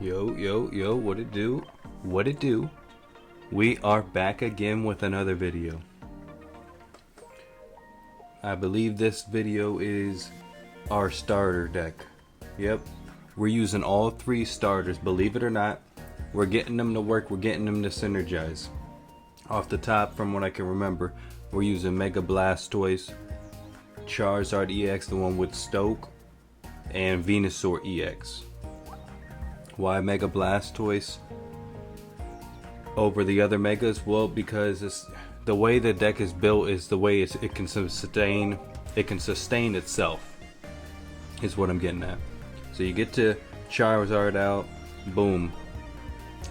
Yo, what it do? What it do? We are back again with another video. I believe this video is our starter deck. Yep, we're using all three starters, believe it or not. We're getting them to work, we're getting them to synergize. Off the top, from what I can remember, we're using Mega Blastoise, Charizard EX, the one with Stoke, and Venusaur EX. Why Mega Blastoise over the other Megas? Well, because the way the deck is built is the way it can sustain itself, is what I'm getting at. So you get to Charizard out, boom,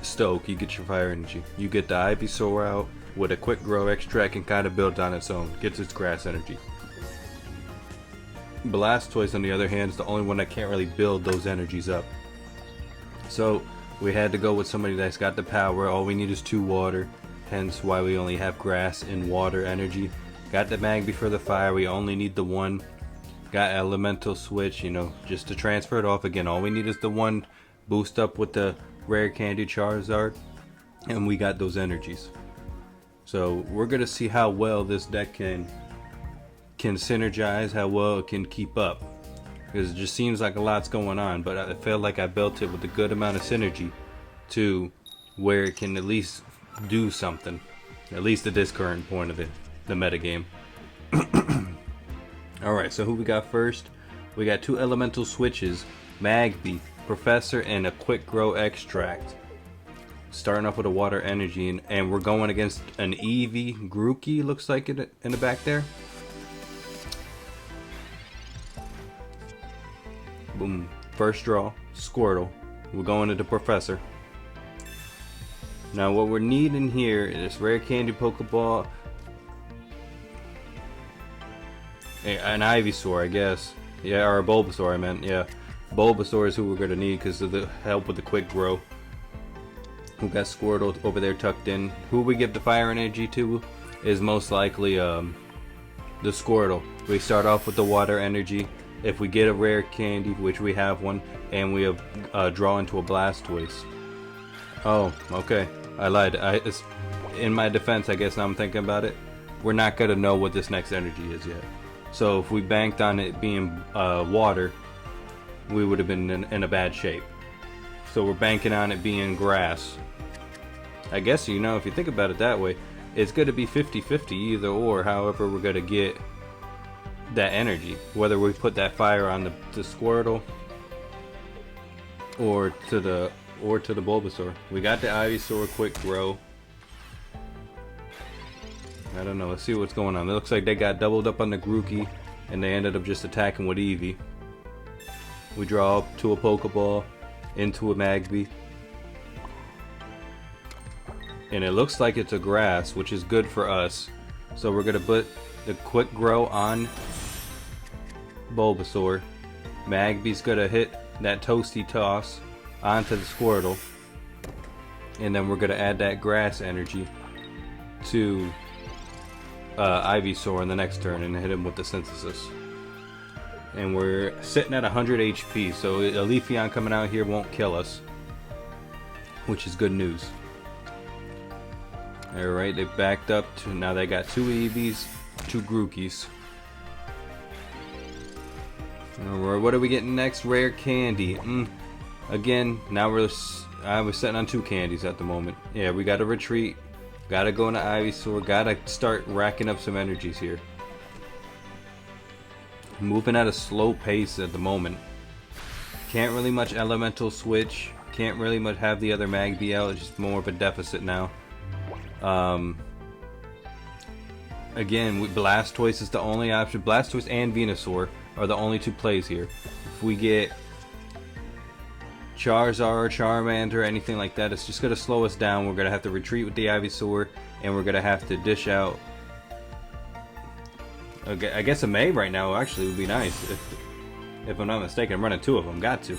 Stoke, you get your fire energy. You get the Ivysaur out with a quick grow extract and kind of build on its own, gets its grass energy. Blastoise, on the other hand, is the only one that can't really build those energies up. So we had to go with somebody that's got the power. All we need is 2 water, hence why we only have grass and water energy. Got the Magby for the fire, we only need the 1. Got elemental switch, you know, just to transfer it off again. All we need is the 1 boost up with the rare candy Charizard, and we got those energies. So we're gonna see how well this deck can synergize, how well it can keep up. Because it just seems like a lot's going on, but I feel like I built it with a good amount of synergy to where it can at least do something, at least at this current point of the metagame. Alright, so who we got first? We got 2 elemental switches, Magby, Professor, and a quick grow extract. Starting off with a water energy, and we're going against an Eevee Grookey, looks like it in the back there. Boom. First draw, Squirtle. We're going to the Professor. Now what we're needing here is rare candy Pokeball. An Ivysaur, I guess. Yeah, or a Bulbasaur, I meant. Yeah. Bulbasaur is who we're going to need because of the help with the quick grow. We got Squirtle over there tucked in. Who we give the fire energy to is most likely the Squirtle. We start off with the water energy. If we get a rare candy, which we have one, and we have draw into a Blastoise. Oh, okay. I lied. In my defense, I guess now I'm thinking about it, we're not going to know what this next energy is yet. So if we banked on it being water, we would have been in a bad shape. So we're banking on it being grass. I guess, you know, if you think about it that way, it's going to be 50-50 either or, however we're going to get that energy, whether we put that fire on the Squirtle or to the Bulbasaur. We got the Ivysaur quick grow. I don't know, let's see what's going on. It looks like they got doubled up on the Grookey and they ended up just attacking with Eevee. We draw up to a Pokeball, into a Magby, and it looks like it's a grass, which is good for us. So we're gonna put the quick grow on Bulbasaur. Magby's gonna hit that toasty toss onto the Squirtle, and then we're gonna add that grass energy to Ivysaur in the next turn and hit him with the synthesis. And we're sitting at 100 HP, so a Leafeon coming out here won't kill us, which is good news. Alright, they backed up to, now they got 2 Eevees, 2 Grookeys. Alright, what are we getting next? Rare candy. Again, now I was sitting on 2 candies at the moment. Yeah, we gotta retreat. Gotta go into Ivysaur. Gotta start racking up some energies here. Moving at a slow pace at the moment. Can't really much elemental switch. Can't really much have the other Magby out. It's just more of a deficit now. Again, Blastoise is the only option. Blastoise and Venusaur are the only 2 plays here. If we get Charizard, Charmander, anything like that, it's just going to slow us down. We're going to have to retreat with the Ivysaur, and we're going to have to dish out. Okay, I guess a May right now actually would be nice. If I'm not mistaken, I'm running 2 of them. Got to.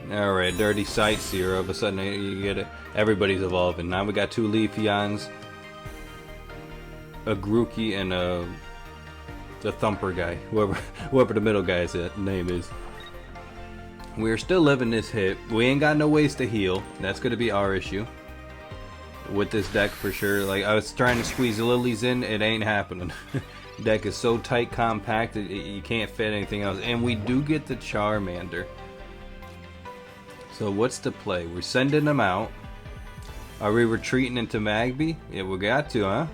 Alright, Dirty Sightseer. All of a sudden, you get it. Everybody's evolving. Now we got 2 Leafeons, a Grookey, and the Thumper guy. Whoever the middle guy's name is. We're still living this hit. We ain't got no ways to heal. That's going to be our issue with this deck for sure. Like, I was trying to squeeze lilies in, it ain't happening. Deck is so tight, compact, you can't fit anything else. And we do get the Charmander. So what's the play? We're sending them out. Are we retreating into Magby? Yeah, we got to, huh?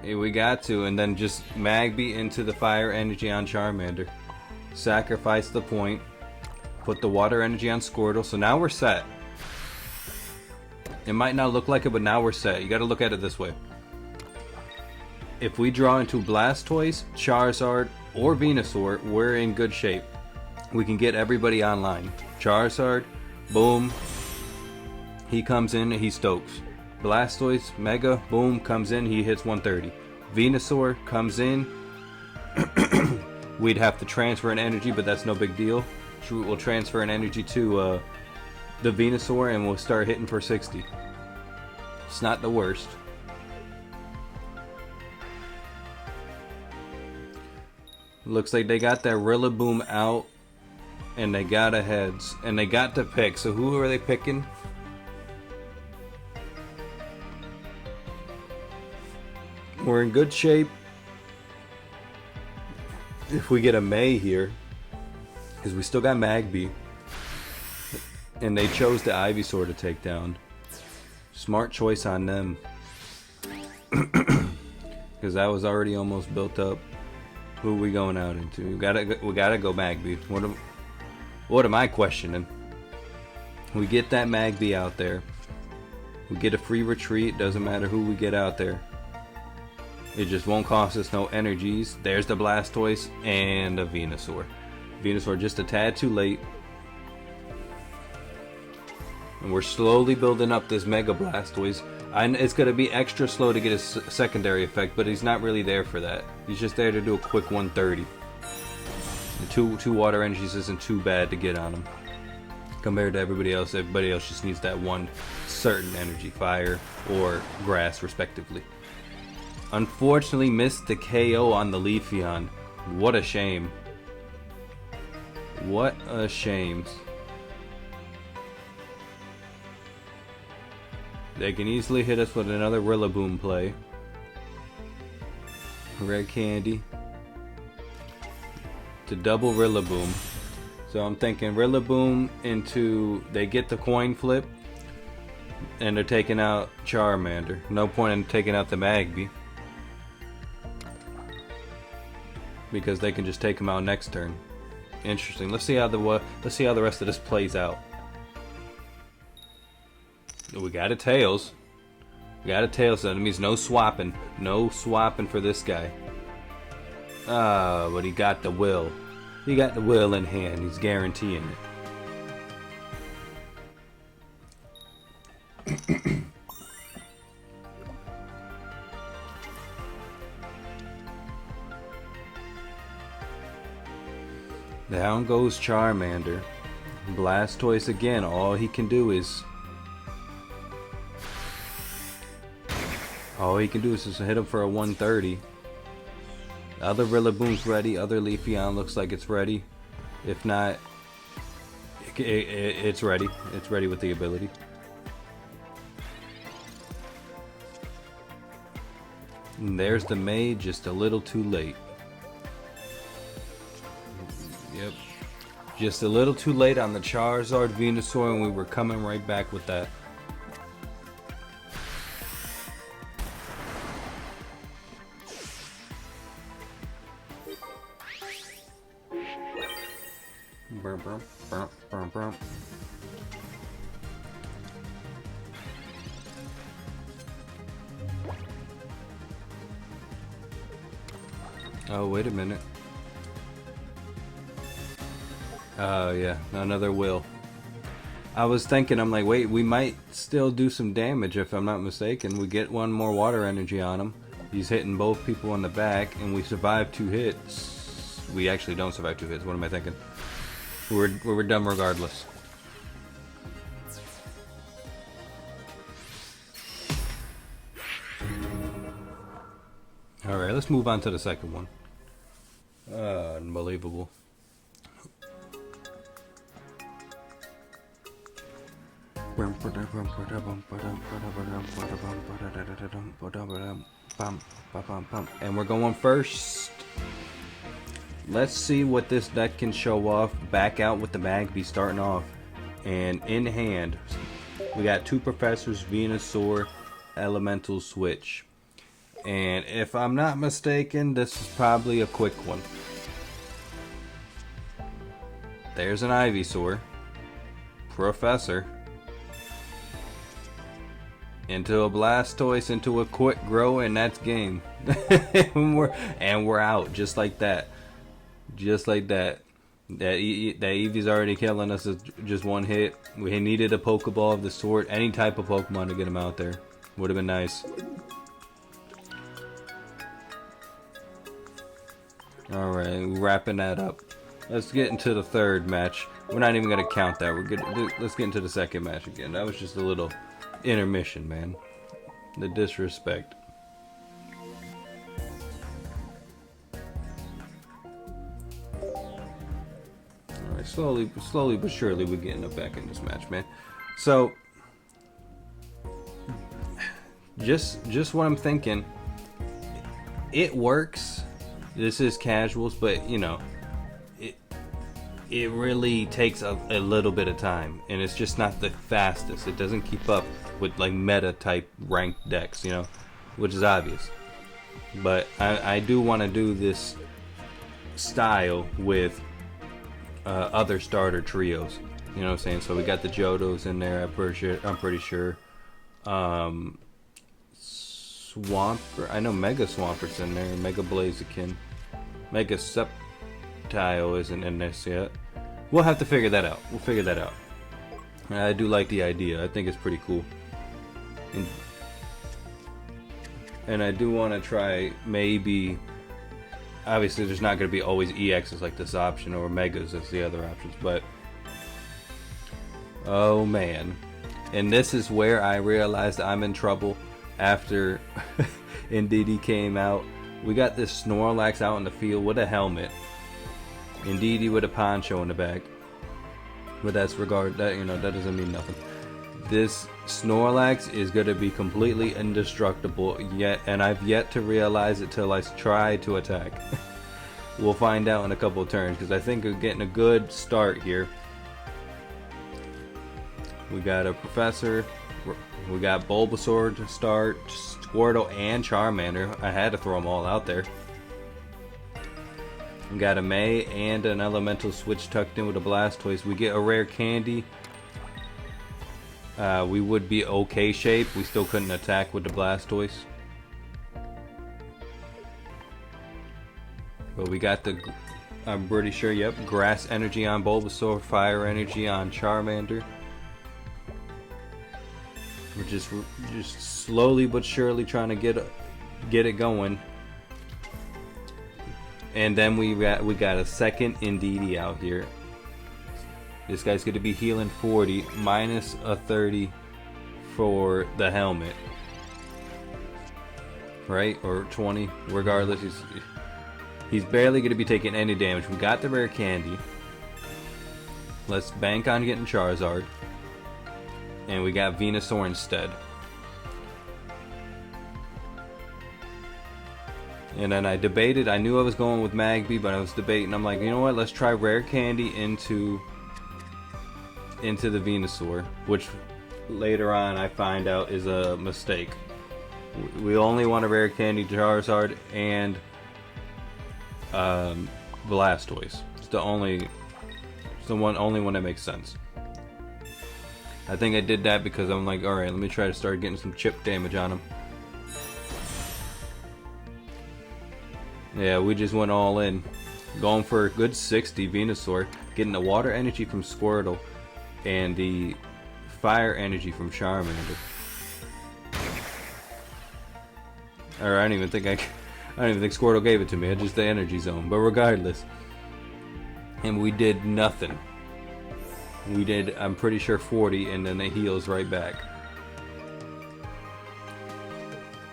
Yeah, we got to. And then just Magby into the fire energy on Charmander. Sacrifice the point. Put the water energy on Squirtle. So now we're set. It might not look like it, but now we're set. You gotta look at it this way. If we draw into Blastoise, Charizard, or Venusaur, we're in good shape. We can get everybody online. Charizard, boom. He comes in, he stokes. Blastoise, Mega, boom, comes in, he hits 130. Venusaur comes in. We'd have to transfer an energy, but that's no big deal. We'll transfer an energy to the Venusaur and we'll start hitting for 60. It's not the worst. Looks like they got that Rillaboom out and they got a heads and they got to pick. So who are they picking? We're in good shape. If we get a May here, because we still got Magby, and they chose the Ivysaur to take down. Smart choice on them, because that was already almost built up. Who are we going out into? We gotta go Magby. What am I questioning? We get that Magby out there. We get a free retreat. Doesn't matter who we get out there. It just won't cost us no energies. There's the Blastoise and a Venusaur. Venusaur just a tad too late. And we're slowly building up this Mega Blastoise. It's going to be extra slow to get a secondary effect, but he's not really there for that. He's just there to do a quick 130. And two water energies isn't too bad to get on him. Compared to everybody else just needs that one certain energy, fire or grass respectively. Unfortunately missed the KO on the Leafeon. What a shame. What a shame. They can easily hit us with another Rillaboom play. Red Candy. To double Rillaboom. So I'm thinking Rillaboom into... They get the coin flip. And they're taking out Charmander. No point in taking out the Magby. Because they can just take him out next turn. Interesting. Let's see how the rest of this plays out. We got a Tails. We got a Tails, so that means no swapping. No swapping for this guy. But he got the will. He got the will in hand. He's guaranteeing it. Down goes Charmander. Blastoise again. All he can do is just hit him for a 130. The other Rillaboom's ready. Other Leafeon looks like it's ready. If not, it's ready. It's ready with the ability. And there's the May, just a little too late. Yep. Just a little too late on the Charizard Venusaur, and we were coming right back with that. Oh, wait a minute. Oh, yeah, another will. I was thinking, I'm like, wait, we might still do some damage if I'm not mistaken. We get one more water energy on him. He's hitting both people in the back, and we survive 2 hits. We actually don't survive 2 hits. What am I thinking? We're done regardless. Alright, let's move on to the second one. Unbelievable. And we're going first. Let's see what this deck can show off. Back out with the Magby starting off. And in hand, we got two Professors, Venusaur, Elemental Switch. And if I'm not mistaken, this is probably a quick one. There's an Ivysaur. Professor. Into a Blastoise, into a quick grow, and that's game. and we're out, just like that. Just like that. That Eevee's already killing us with just one hit. We needed a Pokeball of the sort, any type of Pokemon to get him out there. Would have been nice. Alright, wrapping that up. Let's get into the third match. We're not even going to count that. Let's get into the second match again. That was just a little intermission, man. The disrespect. Alright, slowly but surely we're getting up back in this match, man. So, just what I'm thinking. It works. This is casuals, but you know, it really takes a little bit of time, and it's just not the fastest. It doesn't keep up with like meta type ranked decks, you know, which is obvious. But I do want to do this style with other starter trios. You know what I'm saying? So we got the Johtos in there. I'm pretty sure. Swampert. I know Mega Swampert's in there. Mega Blaziken. Mega Sceptile isn't in this yet. We'll have to figure that out. We'll figure that out. I do like the idea. I think it's pretty cool. And I do want to try maybe... Obviously, there's not going to be always EXs like this option, or Megas as the other options, but... Oh, man. And this is where I realized I'm in trouble after Indeedee came out. We got this Snorlax out in the field with a helmet. Indeedee with a poncho in the back. But that doesn't mean nothing. This Snorlax is going to be completely indestructible, and I've yet to realize it till I try to attack. We'll find out in a couple of turns, because I think we're getting a good start here. We got a Professor, we got Bulbasaur to start, Squirtle and Charmander. I had to throw them all out there. We got a May and an Elemental Switch tucked in with a Blastoise. We get a rare candy. We would be okay shape. We still couldn't attack with the Blastoise. But we got the, I'm pretty sure, yep, Grass Energy on Bulbasaur, Fire Energy on Charmander. We're just slowly but surely trying to get it going. And then we got a second Indeedee out here. This guy's going to be healing 40, minus a 30 for the helmet. Right? Or 20. Regardless, he's barely going to be taking any damage. We got the rare candy. Let's bank on getting Charizard. And we got Venusaur instead. And then I debated. I knew I was going with Magby, but I was debating. I'm like, you know what? Let's try rare candy into the Venusaur, which later on I find out is a mistake. We only want a rare candy Charizard and Blastoise. It's the only one that makes sense. I think I did that because I'm like, alright, let me try to start getting some chip damage on him. Yeah, we just went all in. Going for a good 60 Venusaur. Getting the water energy from Squirtle. And the fire energy from Charmander. Or I don't even think Squirtle gave it to me. I just the energy zone. But regardless. And we did nothing. We did, I'm pretty sure, 40, and then it heals right back.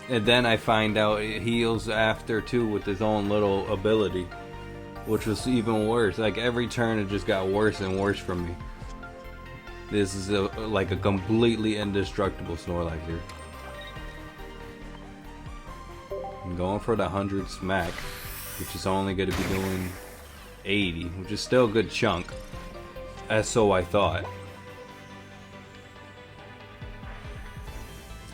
And then I find out it heals after too with his own little ability, which was even worse. Like every turn it just got worse and worse for me. This is like a completely indestructible Snorlax here. I'm going for the 100 smack, which is only going to be doing 80, which is still a good chunk. As so I thought.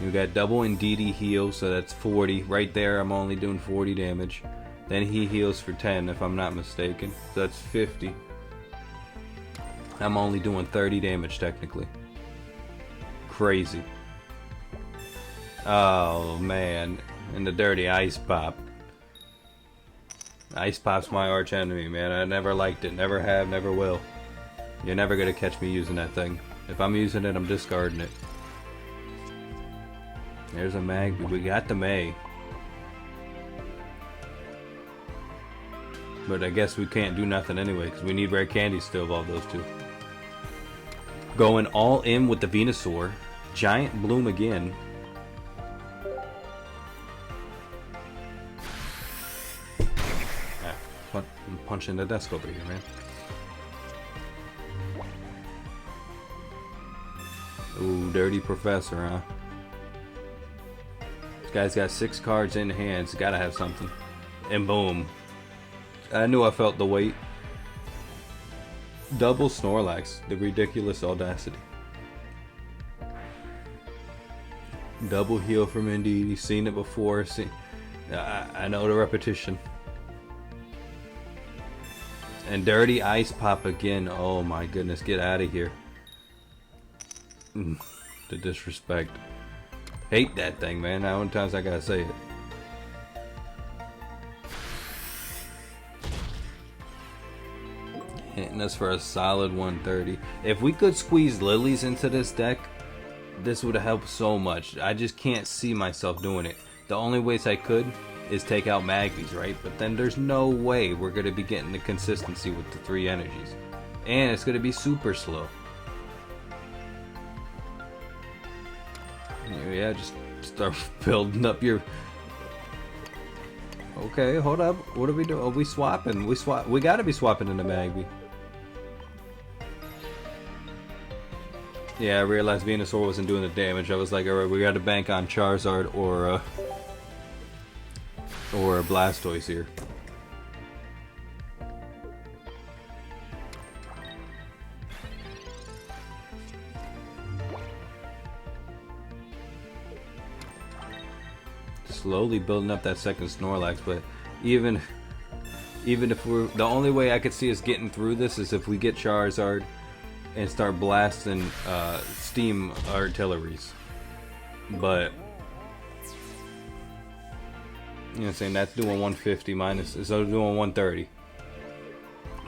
We got double and DD heal, so that's 40. Right there, I'm only doing 40 damage. Then he heals for 10, if I'm not mistaken. So that's 50. I'm only doing 30 damage, technically. Crazy. Oh, man. And the dirty Ice Pop. Ice Pop's my arch enemy, man. I never liked it. Never have, never will. You're never gonna catch me using that thing. If I'm using it, I'm discarding it. There's a Mag. We got the May. But I guess we can't do nothing anyway, because we need rare candies to evolve those two. Going all in with the Venusaur. Giant Bloom again. I'm punching the desk over here, man. Ooh, dirty Professor, huh? This guy's got 6 cards in hand. He's gotta have something. And boom. I knew I felt the weight. Double Snorlax. The ridiculous audacity. Double heal from Indeed. He's seen it before. I know the repetition. And dirty Ice Pop again. Oh my goodness. Get out of here. The disrespect. Hate that thing, man. How many times I gotta say it? Hitting us for a solid 130. If we could squeeze lilies into this deck, this would have helped so much. I just can't see myself doing it. The only ways I could is take out Magbies, right? But then there's no way we're gonna be getting the consistency with the 3 energies. And it's gonna be super slow. Yeah, just start building up your... Okay, hold up. What are we doing? Are we swapping? We gotta be swapping into Magby. Yeah, I realized Venusaur wasn't doing the damage. I was like, alright, we gotta bank on Charizard or Blastoise here. Slowly building up that second Snorlax, but even if we're... The only way I could see us getting through this is if we get Charizard and start blasting steam artilleries. But you know what I'm saying, that's doing 150 minus, so doing 130.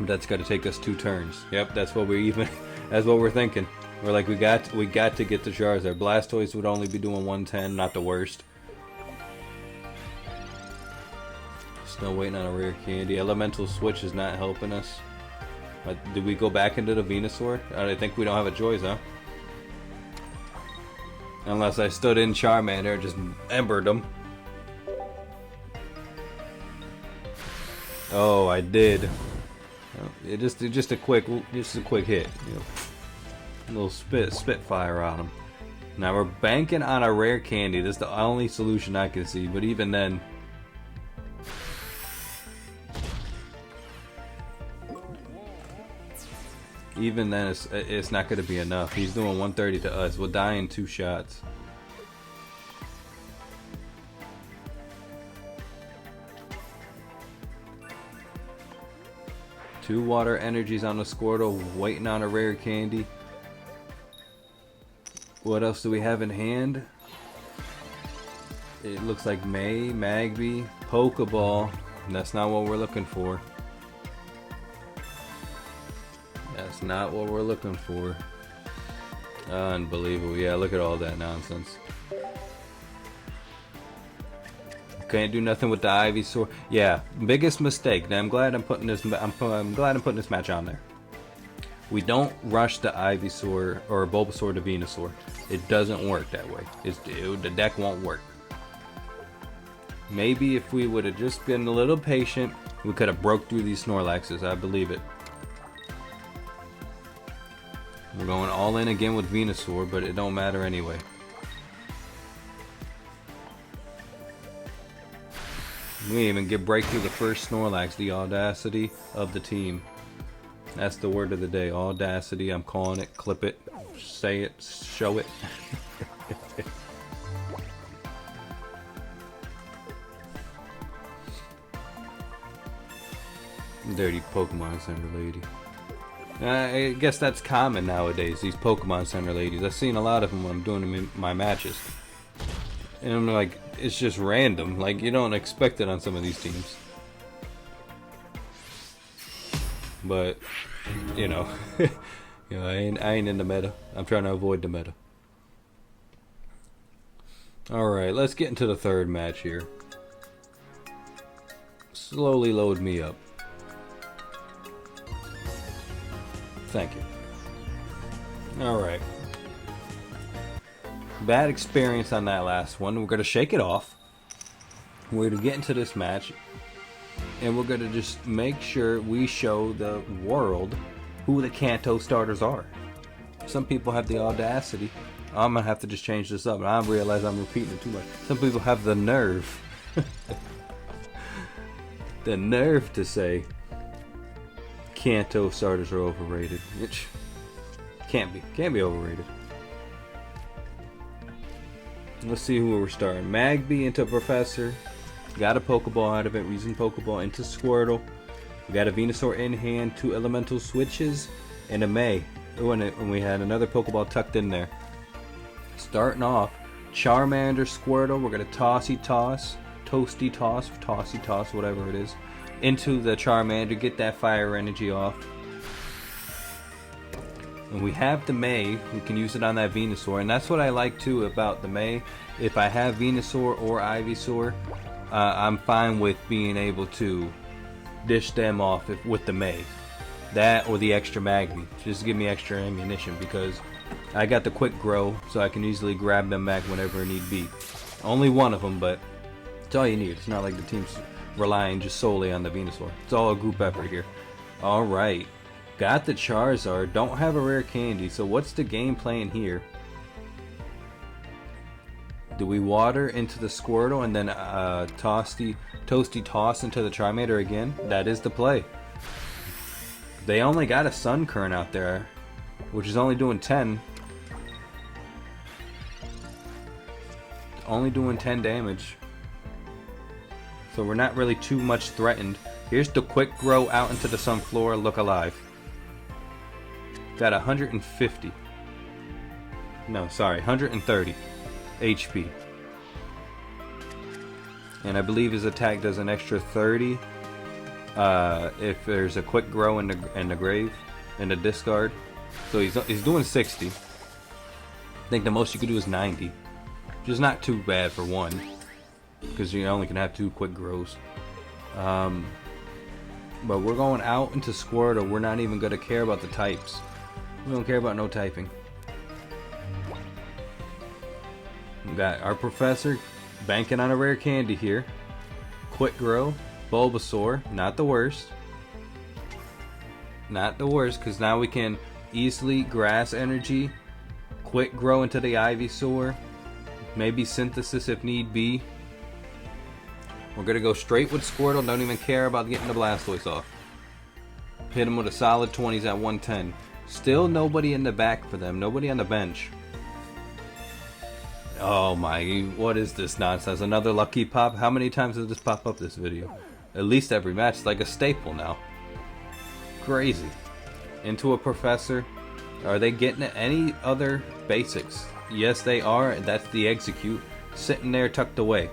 That's got to take us 2 turns. Yep, that's what we're even. That's what we're thinking. We're like, we got to get the Charizard. Blastoise would only be doing 110, not the worst. Still waiting on a rare candy. Elemental Switch is not helping us. Did we go back into the Venusaur? I think we don't have a choice, huh? Unless I stood in Charmander and just embered him. Oh, I did. It just a quick hit. You know, a little spitfire on him. Now we're banking on a rare candy. This is the only solution I can see. But even then, it's not going to be enough. He's doing 130 to us. We'll die in 2 shots. Two water energies on the Squirtle, waiting on a rare candy. What else do we have in hand? It looks like May, Magby, Pokeball. That's not what we're looking for. That's not what we're looking for. Unbelievable. Yeah, look at all that nonsense. Can't do nothing with the Ivysaur. Yeah, biggest mistake. Now I'm glad I'm putting this. I'm glad I'm putting this match on there. We don't rush the Ivysaur or Bulbasaur to Venusaur. It doesn't work that way. The deck won't work. Maybe if we would have just been a little patient, we could have broke through these Snorlaxes. I believe it. We going all in again with Venusaur, but it don't matter anyway. We didn't even get break through the first Snorlax. The audacity of the team. That's the word of the day. Audacity. I'm calling it. Clip it. Say it. Show it. Dirty Pokemon Center lady. I guess that's common nowadays, these Pokemon Center ladies. I've seen a lot of them when I'm doing them in my matches. And I'm like, it's just random. Like, you don't expect it on some of these teams. But, you know, I ain't in the meta. I'm trying to avoid the meta. Alright, let's get into the third match here. Slowly load me up. Thank you. Alright. Bad experience on that last one. We're going to shake it off. We're going to get into this match. And we're going to just make sure we show the world who the Kanto starters are. Some people have the audacity. I'm going to have to just change this up. And I realize I'm repeating it too much. Some people have the nerve. The nerve to say Kanto starters are overrated. Which can't be overrated. Let's see who we're starting. Magby into Professor. Got a Pokeball out of it. Reason Pokeball into Squirtle. We got a Venusaur in hand. 2 elemental switches. And a May. Oh, and we had another Pokeball tucked in there. Starting off. Charmander, Squirtle. We're going to Tossy Toss. Toasty Toss, whatever it is. Into the Charmander. Get that fire energy off. And we have the May. We can use it on that Venusaur. And that's what I like too about the May. If I have Venusaur or Ivysaur, I'm fine with being able to dish them off with the May. That or the extra Magby. Just give me extra ammunition because I got the quick grow so I can easily grab them back whenever need be. Only one of them, but it's all you need. It's not like the team's relying just solely on the Venusaur. It's all a group effort here. Alright. Got the Charizard. Don't have a rare candy. So what's the game plan here? Do we water into the Squirtle and then Toasty Toss into the Charmander again? That is the play. They only got a Sun Current out there, which is only doing 10. Only doing 10 damage. So we're not really too much threatened. Here's the quick grow out into the Sunflora. Look alive. Got 150. No, sorry, 130 HP. And I believe his attack does an extra 30 if there's a quick grow in the grave, in the discard. So he's doing 60. I think the most you could do is 90. Which is not too bad for one. Because you only can have 2 quick grows. But we're going out into Squirtle. We're not even going to care about the types. We don't care about no typing. We got our Professor banking on a rare candy here. Quick grow. Bulbasaur. Not the worst. Not the worst, because now we can easily grass energy. Quick grow into the Ivysaur. Maybe synthesis if need be. We're going to go straight with Squirtle. Don't even care about getting the Blastoise off. Hit him with a solid 20s at 110. Still nobody in the back for them. Nobody on the bench. Oh my, what is this nonsense? Another lucky pop? How many times does this pop up this video? At least every match. It's like a staple now. Crazy. Into a Professor. Are they getting any other basics? Yes, they are. That's the Execute. Sitting there tucked away.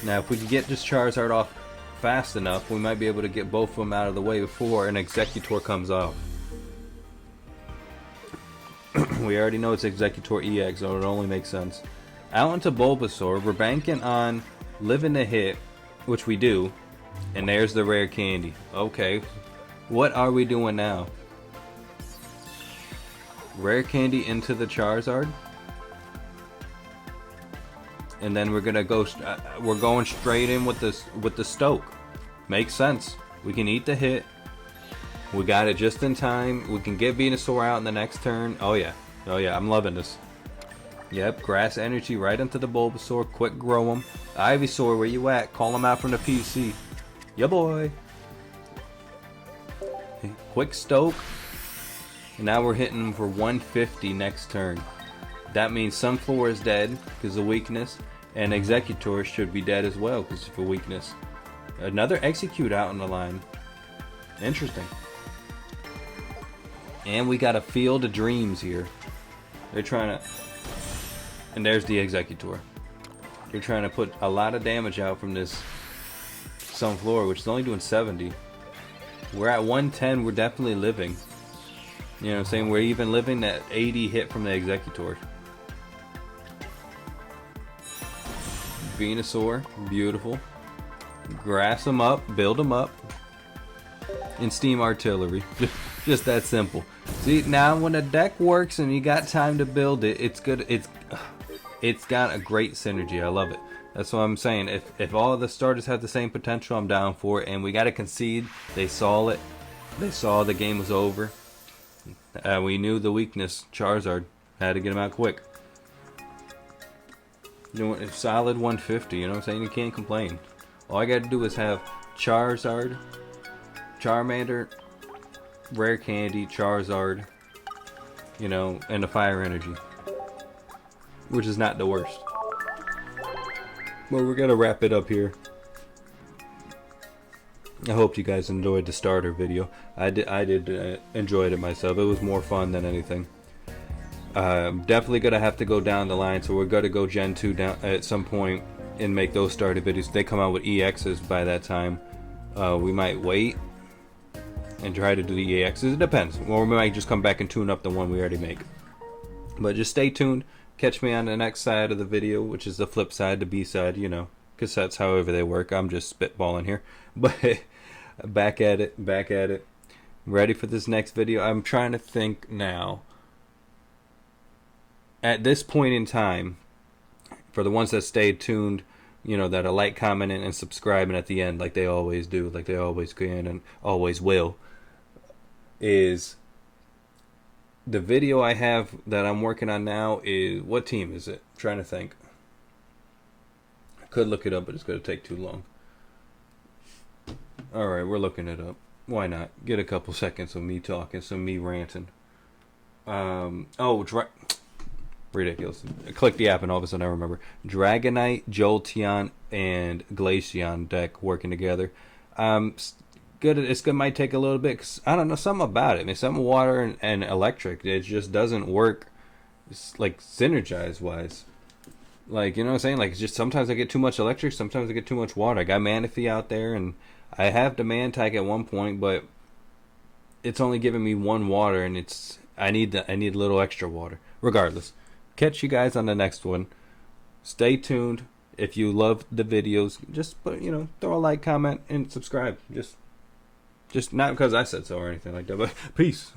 Now, if we can get this Charizard off fast enough, we might be able to get both of them out of the way before an Executor comes off. We already know it's Executor EX, so it only makes sense. Out into Bulbasaur, we're banking on living the hit, which we do, and there's the rare candy. Okay, what are we doing now? Rare candy into the Charizard, and then we're gonna go. We're going straight in with the Stoke. Makes sense. We can eat the hit. We got it just in time. We can get Venusaur out in the next turn. Oh yeah. Oh yeah, I'm loving this. Yep, grass energy right into the Bulbasaur. Quick grow him. Ivysaur, where you at? Call him out from the PC. Yeah, boy. Quick stoke. And now we're hitting him for 150 next turn. That means Sunflower is dead because of weakness. And Executor should be dead as well because of weakness. Another Execute out on the line. Interesting. And we got a Field of Dreams here. They're trying to... And there's the Executor. They're trying to put a lot of damage out from this Sunflower, which is only doing 70. We're at 110. We're definitely living. You know what I'm saying? We're even living that 80 hit from the Executor. Venusaur. Beautiful. Grass them up. Build them up. And Steam Artillery. Just that simple. See, now when a deck works and you got time to build it, it's good. It's got a great synergy. I love it. That's what I'm saying. If all of the starters have the same potential, I'm down for it. And we got to concede. They saw it. They saw the game was over. We knew the weakness. Charizard. Had to get him out quick. You know, it's solid 150. You know what I'm saying? You can't complain. All I got to do is have Charizard, Charmander, Rare Candy, Charizard, you know, and the Fire Energy. Which is not the worst. Well, we're going to wrap it up here. I hope you guys enjoyed the starter video. I did enjoy it myself. It was more fun than anything. Definitely going to have to go down the line, so we're going to go Gen 2 down at some point and make those starter videos. They come out with EXs by that time. We might wait and try to do the EXs. It depends. Or we might just come back and tune up the one we already make. But just stay tuned. Catch me on the next side of the video, which is the flip side, the B side, you know. Cassettes, however they work. I'm just spitballing here. But back at it. Ready for this next video? I'm trying to think now. At this point in time, for the ones that stayed tuned, you know, that are like, commenting, and subscribing at the end, like they always do, like they always can and always will, is the video I have that I'm working on now is, what team is it? I'm trying to think. I could look it up, but it's going to take too long. Alright, we're looking it up. Why not? Get a couple seconds of me talking, some me ranting. Ridiculous. I clicked the app and all of a sudden I remember. Dragonite, Jolteon, and Glaceon deck working together. Good. It's good. Might take a little bit. Cause I don't know, something about it. I mean, something water and electric. It just doesn't work. It's like synergize wise. Like, you know what I'm saying? Like, it's just sometimes I get too much electric. Sometimes I get too much water. I got Manaphy out there, and I have Demand Tag at one point, but it's only giving me one water, and I need a little extra water. Regardless. Catch you guys on the next one. Stay tuned. If you love the videos, just put, you know, throw a like, comment, and subscribe. Just not because I said so or anything like that, but peace.